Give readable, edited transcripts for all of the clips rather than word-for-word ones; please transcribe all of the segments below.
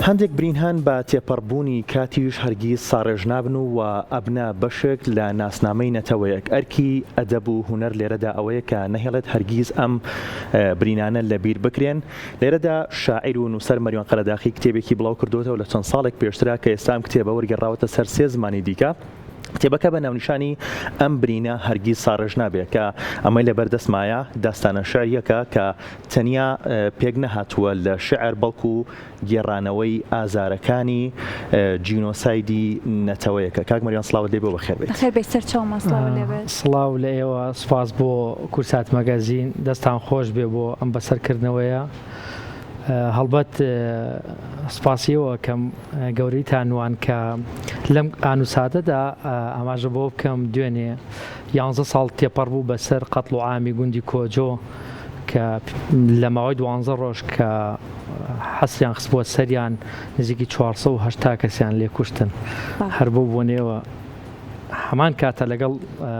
هەندێک برینهان بە تێپەڕبوونی کاتیش هەرگیز ساڕێژ نابن و ئەبنە بەشێک لە ناسنامەی نەتەوەیەک. ئەرکی ئەدەب و هونەر لێرەدا ئەوەیە کە نەهێڵێت هەرگیز ئەم برینانە لەبیر بکرێن. لێرەدا شاعیر و نووسەر مەریوان قەرەداخی کتێبێکی بڵاو کردوتەوە لە چەند ساڵێک پێشترا کە ئێستا ئەم کتێبە وەرگێڕاوەتە سەر 3 زمانی دیکە. کتێبەکە بە ناونیشانی ئەم برینە هەرگیز ساڕێژ نابێت کە ئەمەی لەبەردەستمایە داستانە شعریەکە کە تەنیا پێک نەهاتووە لە شعر بەڵکو و گێڕانەوەی ئازارەکانی جینۆسایدی نەتەوەیەکە. کاک مەریوان سڵاوت لێ بۆ بەخێر بێت. بەخێر بێت سەرچاومە سڵاو لێبێت. سڵاو لە ئێوە، سوپاس بۆ کورسات مەگازین، دەستان خۆش بێ بۆ ئەم بەسەرکردنەوەیە. هەڵبەت سپاسیەوە کەم گەورەیتانوان کە لەم ئانوساتەدا ئاماژە بۆ بکەم دوێنێ 11 ساڵ تێپەڕبوو بەسەر قەتڵ و عامی گوندی کۆجۆ کە لە ماوەی 12 ڕۆژ کە حەسیان خست بووە سەریان نزیکی 480 کەسیان لێ کوشتن هەر بۆ بوونێەوە هەمان کاتە لەگەڵ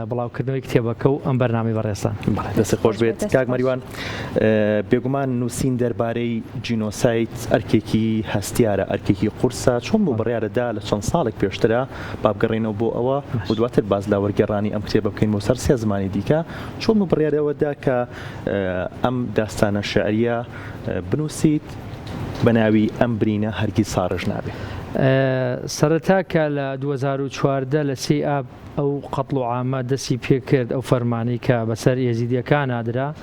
بڵاوکردنەوەی کتێبەکە و ئەم بەرنامەی بەڕێستان. دەستی خۆش بێت. کاک مەریوان، بێگومان نووسین دەربارەی جینۆسایت ئەرکێکی هەستیارە، ئەرکێکی قورسە. چۆن بۆ بڕیارەدا لە چەند ساڵێک پێشترە بابگەڕێنەوە بۆ ئەوە و دواتر باز لا وەرگێڕانی ئەم کتێبە بکەین بۆ سەر 3 زمانی دیکە، چۆن بۆ بڕیارەوەدا کە ئەم داستانە شعریە بنووسیت بە ناوی ئەم برینە هەرگیز ساڕێژ نابێت؟ سەرەتا کە لە 2014 لە 3 ئاب ئەو قەتڵ و عامە دەستی پێکرد ئەو فەرمانەی کە بەسەر یەزیدیەکان نادرا،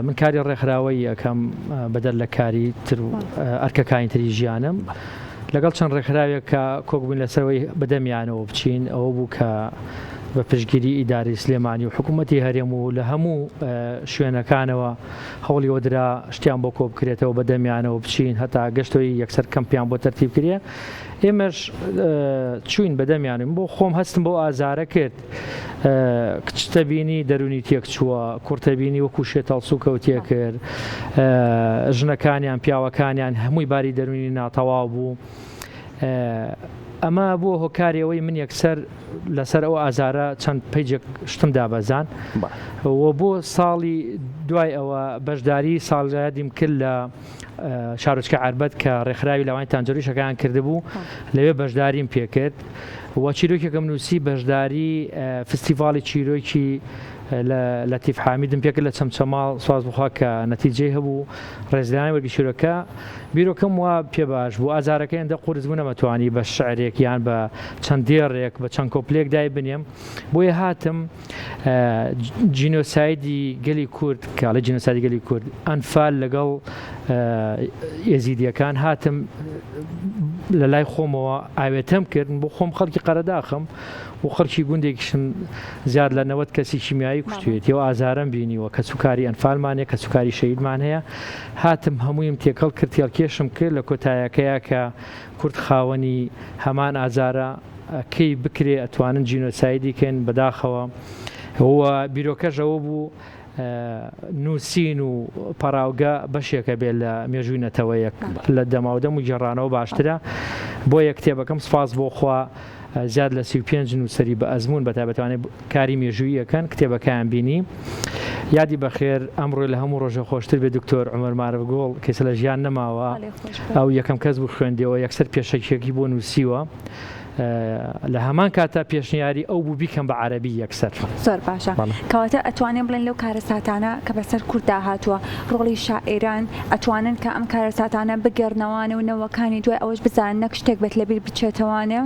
من کاری ڕێکخراوەی یەکەم بەدەر لە کاری تر و ئەرکەکانی تری ژیانم لەگەڵ چەند ڕێکخراوێک کە کۆکبوون لەسەرەوەی بەدەمیانەوە بچین. ئەوە بوو کە بە پشتگیری ئیداری سلێمانی و حکوومەتی هەرێم و لە هەموو شوێنەکانەوە هەوڵی وەدرا شتیان بۆ کۆ بکرێتەوە بەدەمیانەوە بچین هەتا گەشتەوەی یەکسەر کەمپیان بۆ تەرتیب کرێ. ئێمەش چوین بەدەمیانم بۆ خۆم هەستم بۆ ئازارە کرد. کچتە بینی دەرونی تێک چووە، کورتە بینی وەکو شێتەڵسووکەوت تێ کرد، ژنەکانیان پیاوەکانیان هەمووی باری دەرونی ناتەواو بوو. ئەمە بۆ هۆکاریەوەی من یەکسەر لەسەر ئەو ئازارە چەند پەیجێک شتم دابەزان و بۆ ساڵی دوای ئەوە بەشداری ساڵیادیم کرد لە شارۆچکە عەربەت کە ڕێکخراوی لەوانی تانجەریشەکان کردبوو، لەوێ بەشداریم پێکرد و چیرۆکێکم نووسی بەشداری فستیڤاڵی چیرۆکی لە تیف حامیدم پێکرد لە چەمچەماڵ، سواز بخوا کە نەتیجەی هەبوو ڕێزلانی وەرگشتورەکە. بیرۆکەم وا پێ باش بوو، ئازارەکەی ئەندە قورس بوو نەمەتوانی بە شعرێک یان بە چەند دێڕێک بە چەند کۆپلێک دای بنێم. بۆیە هاتم جینۆسایدی گەلی کورد کاڵی جینۆسایدی گەلی کورد ئەنفال لەگەڵ یەزیدیەکان هاتم لە لای خۆمەوە ئاوێتەم کردن بۆ خۆم خەڵکی قەرەداخم و خەڵکی گوندێکیشم زیاد لە 90 کەسی کیمیایی کوشتوێتەوە ئازارم بینیوە کە سوکاری ئەنفالمانەیە کە سوکاری شەیدمان هەیە. هاتم هەموویم تێکەڵ کرد، تێڵکێشم کرد لە کۆتایەکەیە کە کورد خاوەنی هەمان ئازارە کەی بکرێ ئەتوانن جینۆسایدی کەن بەداخەوە. بیرۆکەژەوە بوو نووسین و پەراوگە بەشێکە بێت لە مێژووی نەتەوەیەک لە دەماودەم و گێڕانەوە باشترە. بۆ یە کتێبەکەم سپاس بۆ خوا زیاد لە 35 نووسەری بە ئەزمون بەتابەتوانێت کاری مێژوویەکەن کتێبەکەیان بینی. یادی بەخێر ئەمڕۆی لە هەموو ڕۆژە خۆشتر بێ دکتۆر عومەر مارەڤگۆڵ کەسە لە ژیان نەماوە، ئەو یەکەم کەس بوو خوێندەوە یەکسەر پێشەکێکی بۆ نووسیوە. لە هەمان کاتا پێشنیاری ئەو بوو بیکەم بە عەرەبی یەکسەر. زۆر باشە. کەواتە ئەتوانین بڵێن لەو کارەساتانە کە بەسەر کوردا هاتووە ڕۆڵی شاعێران ئەتوانن کە ئەم کارەساتانە بگەڕنەوانە و نەوەکانی دوای ئەوەش بزانن نەک شتێک بێت لەبیر بچێتەوانێ.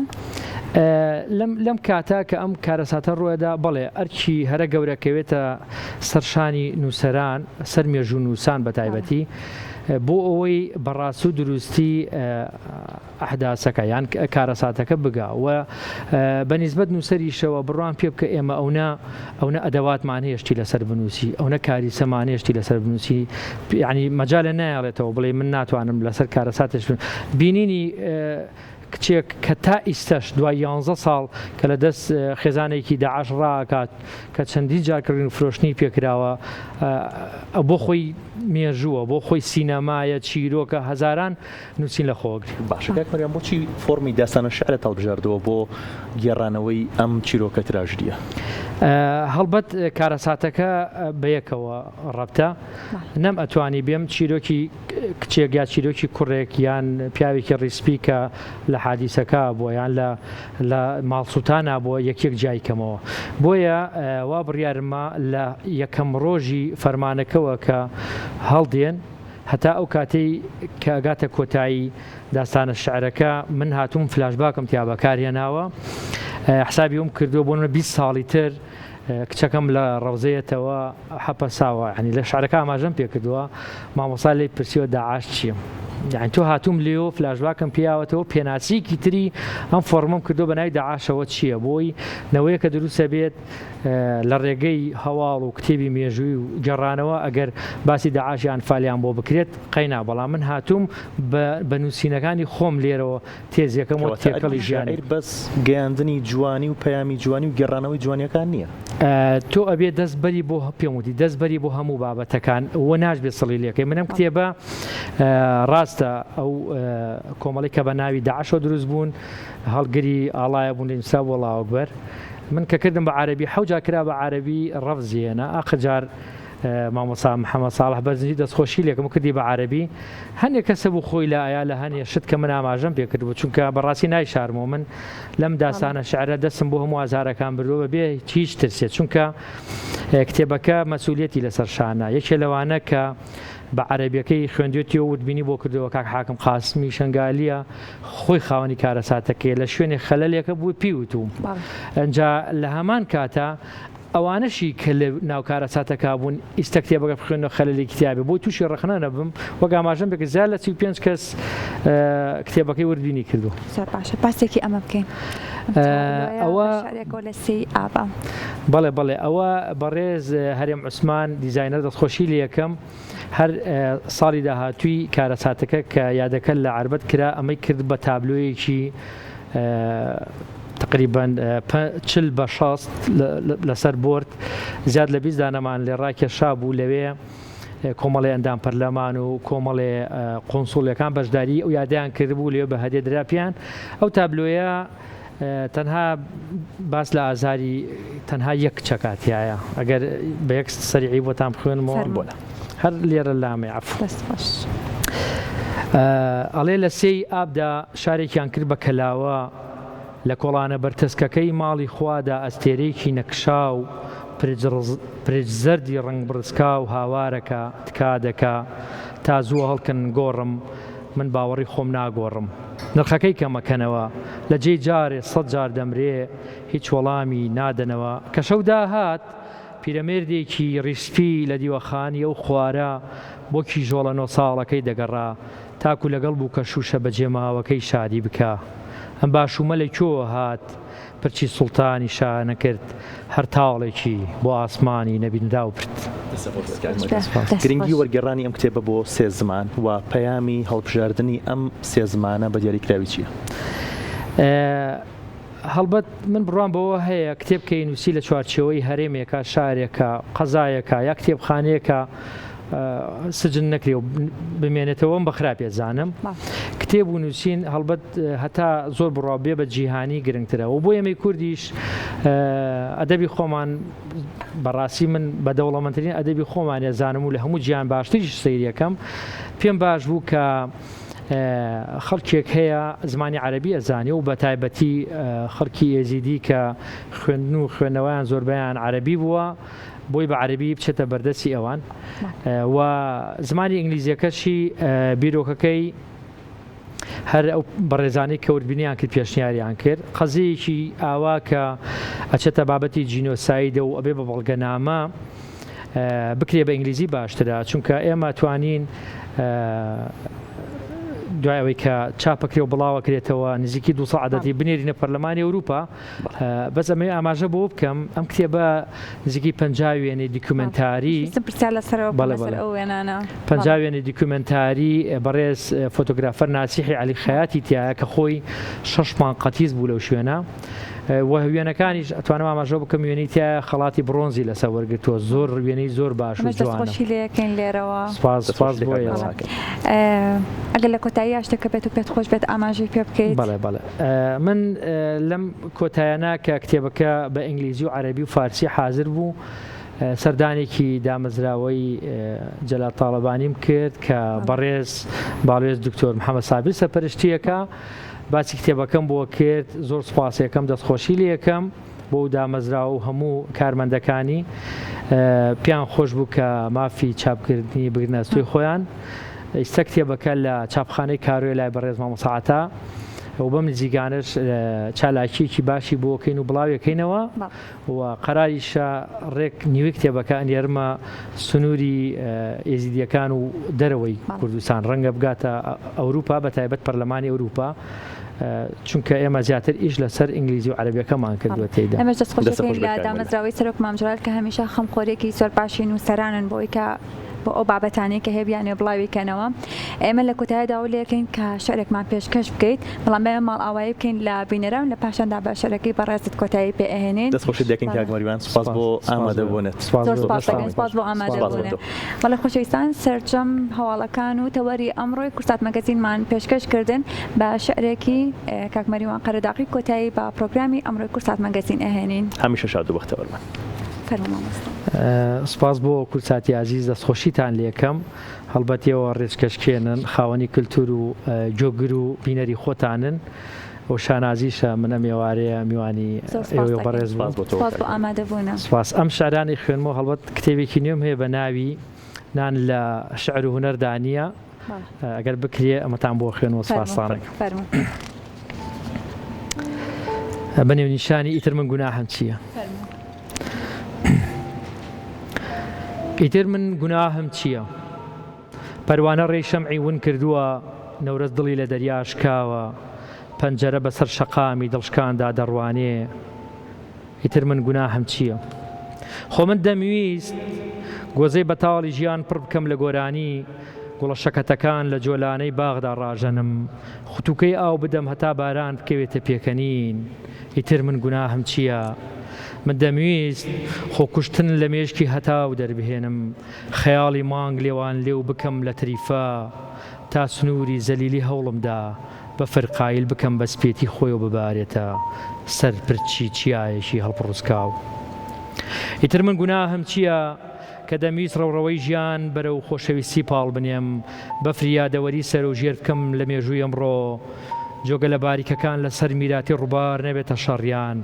لەم کاتا کە ئەم کارەساتە ڕوەدا بەڵێ ئەرکی هەرە گەورەکەوێتە سەرشانی نووسەران، سەر مێژوو نووسان بە تایبەتی بۆ ئەوەی بەڕاست و دروستی ئەحداسەکە یان کارەساتەکە بگا و بەنیسبەت نووسەریشەوە بڕوان پێ بکە ئێمە ئەوە ئەدەواتمان هێشتی لەسەر بنووسی، ئەوە کاری سەمانێشتی لەسەر بنووسی، یعنی مەجالە نایڵێتەوە بڵێ من ناتوانم لەسەر کارەساتش بینینی کچێک کە تا ئیستەش دوای 11 ساڵ کە لە دەست خێزانێکی داعش ڕاکات کە چەندین جارکردن و فرۆشتنی پێکراوە بۆ خۆی مێژووە بۆ خۆی سینەمایە چیرۆکە هەزاران نووسین لە خۆگری. باشە کاکمەریان بۆچی فۆرمی داستانە شعرە هەڵبژاردەوە بۆ گێڕانەوەی ئەم چیرۆکە تراژدیە؟ هەڵبەت کارەساتەکە بەیەکەوە ڕەبتە نەم ئەتوانی بێم چیرۆکی کچێک یا چیرۆکی کوڕێک یان پیاوێکی ڕیسپی کە لە حادیسەکە بۆ یان لە ماڵسووتانە بۆ یەکێک جایکەمەوە بۆیە وا بڕیارمە لە یەکەم ڕۆژی فەرمانەکەەوە کە هەڵدێن هەتا ئەو کاتەی کە ئەگاتە کۆتایی داستانە شعرەکە من هاتووم فلاشباکم تیا بەکارهێناوە حسابی ئەوم کردووە بۆ 20 ساڵی تر کچەکەم لە ڕەوزەیەتەوە حەپە ساوە ینی لە شعرەکە ئاماژەم پێ کردووە مامۆستا لێی پرسیوە داعاش چییە؟ یعنی تۆ هاتووم لێەوە فلاشباکم پیاوەتەوە پێناسیکی تری ئەم فۆرمم کردو بە ناوی داعاشەوە چییە بۆی نەوەیە کە دروستە بێت لە ڕێگەی هەواڵ و کتێبی مێژووی و گەڕانەوە ئەگەر باسی داعاشی ئەنفالیان بۆ بکرێت قەینا بەڵام من هاتووم بە نووسینەکانی خۆم لێرەوە تێزیەکەمەوە تێکەڵی ژیانی بەس گەیاندنی جوانی و پەیامی جوانی و گەڕانەوەی جوانیەکان نییە تۆ ئەبێ دەستبەری بۆ پێموتی دەستبەری بۆ هەموو بابەتەکان وە ناژبێت سڵی لەکەی منم کتێبە ڕاستە ئەو کۆمەڵی کە بە ناوی داعشەوە دروست بوون هەڵگری ئاڵایە بوون لەنسا بۆ ڵاوەکبەر من کە کردم بە عەربی حەوجا کرا بە عەربی ڕەفزیێنە ئاخجار مامۆستا محەممەد ساڵح بەرزنجی دەستخۆشی لێکم کردی بە عەربی هەندێک کەسە بوو خۆی لە ئایا لە هەنێ شت کە من ئاماژەم پێ کردبوو چونکە بەڕاستی نایشارمەوە من لەم داستانە شعرە دەستم بۆ هەموو ئازارەکان بردووە بەبێ هیچ ترسێت چونکە کتێبەکە مەسئولیەتی لەسەر شانە یەکێ لەوانە کە بە عەربیەکەی خوێندوێتی و وتبینی بۆ کردەوە کاک حاکم قاسمی شنگالیە خۆی خاوەنی کارەساتەکەی لە شوێنی خەلەلێکە بوو پیوتوم ئەنجا لە هەمان کاتە ئەوانەشی کە لە ناو کارەساتەکە بوون ئیستا کتێبەکە بخوێنەوە خەلەلی کتابی بۆی تووشی ڕخنە نەبم وەک ئاماژەم بێت زیاد لە 35 کەس کتێبەکەی وردبینی کردو. باشە پاسێکی ئەمە بکەین ئەوە لە سی ئاوا بەڵێ بەڵێ ئەوە بەڕێز هەرێم عوسمان دیزاینەر دەستخۆشی لە یەکەم هەر ساڵی داهاتووی کارەساتەکە کە یادەکە لە عربەت کرا ئەمەی کرد بە تابلۆیەکی تقریبا 40 لەسەر بۆرد زیاد لە 20 دانەمان لێ ڕاکێشا بوو لەوێ کۆمەڵی ئەندام پەرلەمان و کۆمەڵێ قۆنسوڵیەکان بەشداری ئەو یادیان کردبوو لێ بە هەدیە دراپیان ئەو تابلۆیە تەنها باس لە ئازاری تەنها یەک چەکاتیایە ئەگەر بە یەک سەریعی بۆتان بخوێنمەوە بۆە هەر لێرە لامێ عەفو ئەڵێ لە سێی ئابدا شارێکیان کرد بە کەلاوە لە کۆڵانە بەرتەسکەکەی ماڵی خوادا ئەستێرەیەکی نەکشا و پرێجزەردی ڕنگ بڕسکا و هاوارەکە تکا دەکا تا زووە هەڵکن گۆڕم من باوەڕی خۆم ناگۆڕم نرخەکەی کەمەکەنەوە لە جێ جارێ 100 جار دەمرێ هیچ وەڵامی نادەنەوە کە شەودا هات پیرەمێردێکی ڕیسپی لە دیوەخانی ئەو خوارە بۆ کیژۆڵە 9 ساڵەکەی دەگەڕا تاکو لەگەڵ بوو کە شوشە بەجێماوەکەی شادی بکە ئەم باشومە لە کۆوە هات پرچی سوڵتانی شانە کرد هەر تاڵێکی بۆ ئاسمانی نەبیندا و پرت. گرنگی وەرگێڕانی ئەم کتێبە بۆ 3 زمان و پەیامی هەڵبژاردننی ئەم 3 زمانە بە دیاریکراوی چییە؟ هەڵبەت من بڕوان بەوە هەیە کتێبکەی نووسی لە چوارچەوەی هەرێمێکە شارێکە قەزایەکە یا کتێبخانەیەکە سجن نەکرێ و بمێنێتەوەم بەخرا پێزانم کتێب و نووسین هەڵبەت هەتا زۆر بڕابێ بە جیهانی گرنگترە و بۆ ئێمەی کوردیش ئەدەبی خۆمان بەڕاستی من بە دەوڵەمەندترین ئەدەبی خۆمان ێزانم و لە هەموو جیهان باشتریش سەیریەکەم پێم باش بوو کە خەڵکێک هەیە زمانی عەربی ئەزانێ و بە تایبەتی خەڵکی ئێزیدی کە خوێندن و خوێندنەوەیان زۆربەیان عەربی بووە بۆی بە عەربی بچێتە بەردەستی ئەوان و زمانی ئینگلیزیەکەشی بیرۆکەکەی هەر ئەو بەڕێزانەی کەوتبینیان کرد پێشنیاریان کرد قەزەیەکی ئاوا کە ئەچێتە بابەتی جینۆسایدە و ئەبێ بە بەڵگەنامە بکرێ بە ئینگلیزی باشترە چونکە ئێمە توانین دوای ئەوەی کە چاپەکرێ و بڵاوەکرێتەوە نزیکی 200 عەدەدی بنێرینە پەرلەمانی ئەوروپا. بەس ئەمە ئاماژە بۆ بکەم ئەم کتێبە نزیکی 50 وێنەی دیکومنتاری 50 وێنەی دیکومنتاری بەڕێز فۆتۆگرافەر ناسیحی عەلی خەیاتی تایە کە خۆی 6 مان قەتیز بوو لەو شوێنە. وێنەکانیش ئەتوانم ئاماژە بکەم وێنەی تایە خەڵاتی برۆنزی لەسەر وەرگرتووە زۆر وێنەی زۆر باش و جوانە. سپاس بۆیە. ئەگەر لە کۆتایی شتێکە بێت و پێت خۆش بێت ئاماژەی پێ بکەیت. بەڵێ من لەم کۆتایانە کە کتێبەکە بە ئینگلیزی و عەرەبی و فارسی حازر بوو سەردانێکی دامەزراوەی جەلال تاڵەبانیم کرد کە باڵێز دکتۆر محەممەد سابر سەرپەرشتیەکە باسی کتێبەکەم بۆ کرد. زۆر سوپاسیەکەم دەستخۆشی لێ یەکەم بۆ دامەزراوە و هەموو کارمەندەکانی پیان خۆش بوو کە مافی چاپکردنی بگرنەستوی خۆیان. ئێستا کتێبەکە لە چاپخانەی کارۆی لای بەڕێز مامۆساعەتە و بەم نزیکانش چالاکیەکی باشی بۆکەین و بڵاوەکەینەوە و قەراریشە ڕێک نیوەی کتێبەکە ئەنێرمە سنووری ئێزیدیەکان و دەرەوەی کوردستان ڕەنگە بگاتە ئەوروپا بە تایبەت پەرلەمانی ئەوروپا چونکە ئێمە زیاتر ئیش لەسەر ئینگلیزی و عەرەبیەکەمان کردووە تێیدا. ئەمەش دەستخۆشەکەین لە دامەزراوەی سەرۆک مامجلال کە هەمیشە خەمخۆرێکی زۆر باشی نووسەرانن بۆی کە بۆ ئەو بابەتانەی کە هەیەیانێ بڵاویکەنەوە. ئێمە لە کۆتاییدا لەکەین کە شعرێکمان پێشکەش بکەیت بەڵام بێ ماڵ ئاوایی بکەین لە بینەرە و لە پاشاندا بە شعرەکەی بەڕێزت کۆتایی پێ ئەهێنین. دەستخۆشی دەکەین کاکمەریوان سوپاس بۆ ئامادەبوونت. سپاس بۆ ئامادەبوونت. بەڵێ خۆشەویستان سەرجەم هەواڵەکان و تەوەری ئەمڕۆی کورسات مەگەزینمان پێشکەش کردن بە شعرێکی کاکمەریوان قەرەداقی کۆتایی بە پرۆگرامی ئەمڕۆی کورسات مەگەزین ئەهێنین. هەمیشە شاد و بەختەوەرمان. سپاس بۆ کورساتی عزیز دەستخۆشیتان لێکەم هەڵبەتیەوە ڕێزکەشکێنن خاوەنی کللتور و جۆگر و بینەری خۆتانن و شانازیشە منە میێوارەیە میوانی ئێوە بەڕێز ئامادەبوون. سپاس ئەم شارانی خوێنمەوە هەڵبەت کتێبێکی نوێم هەیە بە ناوی نان لە شعر و هونەردانیە ئەگەر بکرێ ئەمەتان بۆ خوێنەوە سپاسانێک. بەنێونیشانی ئیتر من گوناهم چییە؟ ئیتر من گوناهم چییە؟ پەروانە ڕێی شەمعی ون کردووە نەورەت دڵی لە دەریاشکاوە پەنجەرە بەسەر شەقامی دڵشکاندا دەڕوانێ. ئیتر من گوناهم چییە؟ خۆ من دەمویست گۆزەی بەتاڵی ژیان پڕ بکەم لە گۆرانی گوڵە شەکەتەکان لە جۆلانەی باغدا ڕاژەنم خوتوکەی ئاو بدەم هەتا باران بکەوێتە پێکەنین. ئیتر من گوناهم چییە؟ من دەمویست خۆ کوشتن لە مێشکی هەتاو دەربهێنم خەیاڵی مانگ لێوان لێو بکەم لە تریفا تا سنووری زەلیلی هەوڵمدا بە فەرقایل بکەم بە سپێتی خۆی و ببارێتە سەر پرچی چیایەشی هەڵپڕوسکاو. ئیتر من گوناهم چییە؟ کە دەمویست ڕەوڕەوەی ژیان بەرەو خۆشەویستی پاڵ بنێم بەفری یادەوەری سەر و ژێر بکەم لە مێژووی ئەمڕۆ جۆگە لە باریکەکان لەسەر میراتی ڕووبار نەبێتە شەڕیان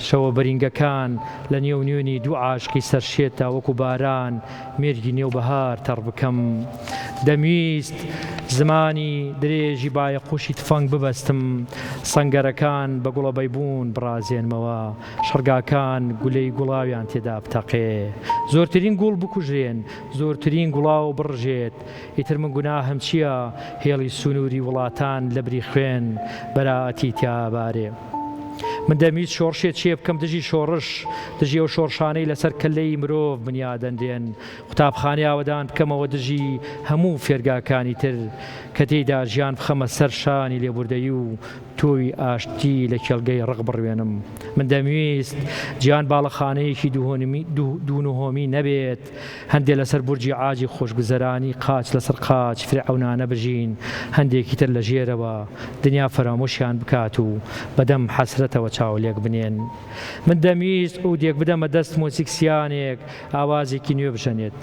شەوە بەرینگەکان لە نێو نوێنی دوو عاشقی سەرشێتە وەکو باران مێرگی نێو بەهار تەڕ بکەم. دەمویست زمانی درێژی بایە قوشی تفەنگ ببەستم سەنگەرەکان بە گوڵەبەی بوون بڕازێنمەوە شەرگاکان گولەی گوڵاویان تێدا بتەقێ زۆرترین گوڵ بکوژێن زۆرترین گوڵاو بڕژێت. ئیتر من گوناهم چییە؟ هێڵی سنووری وڵاتان لە بری خوێن بەراەتی تیابارێ. من دەمویست شۆڕشێت چێ بکەم دژی شۆڕش دژی ئەو شۆڕشانەی لەسەر کەلەی مرۆڤ بنیادەندێن قوتابخانەی ئاوەدان بکەمەوە دژی هەموو فێرگاکانی تر کە تێیدا ژیان بخەمە سەر شانی لێبوردەیی و تۆی ئاشتی لە کێڵگەی ڕق بڕوێنم. من دەمویست گیان باڵەخانەیەکی دوونهۆمی نەبێت هەندێک لەسەر بورجی عاجی خۆشگوزەرانی قاچ لەسەر قاچ فرعونانە بژین هەندێکی تر لە ژێرەوە دنیا فەرامۆشیان بکات و بەدەم حەسرەتەوە چاوەلێک بنێن. من دەمویست ئەودێک بدەمە دەست مۆسیکسیانێک ئاوازێکی نوێ بژەنێت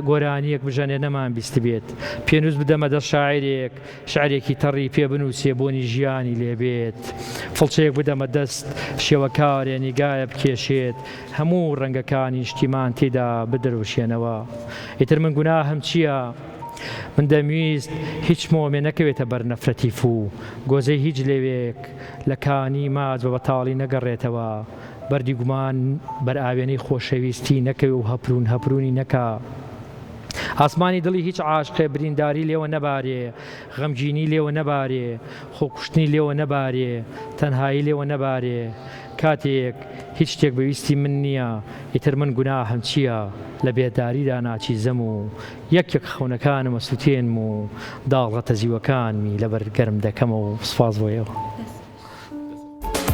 گۆرانیەک بژەنێ نەمان بیست بێت پێنووس بدەمە دەست شاعرێک شعرێکی تەڕی پێ بنووسێ بۆنی ژیانی لێبێت فڵچەیەک بدەمە دەست شێوەکارێ نیگایە بکێشێت هەموو ڕەنگەکانی نیشتیمان تێدا بدرەوشێنەوە. ئیتر من گوناهم چییە؟ من دەمویست هیچ مۆمێ نەکەوێتە بەر نەفرەتیف و گۆزەی هیچ لێوێک لە کانی ماج بە بەتاڵی نەگەڕێتەوە بەردی گومان بەر ئاوێنەی خۆشەویستی نەکەوێ و هەپرونی نەکا ئاسمانی دڵی هیچ عاشقێ برینداری لێوە نەبارێ غەمگینی لێوە نەبارێ خۆکوشتنی لێوە نەبارێ تەنهایی لێوە نەبارێ کاتێک هیچ شتێک بەویستی من نییە ئیتر من گوناهم چییە لە بێداریدا ناچی زەم و یەک خەونەکانمە سووتێنم و داڵغەتە زیوەکانمی لەبەر گەرم دەکەمە و سوپاس بۆیەوە.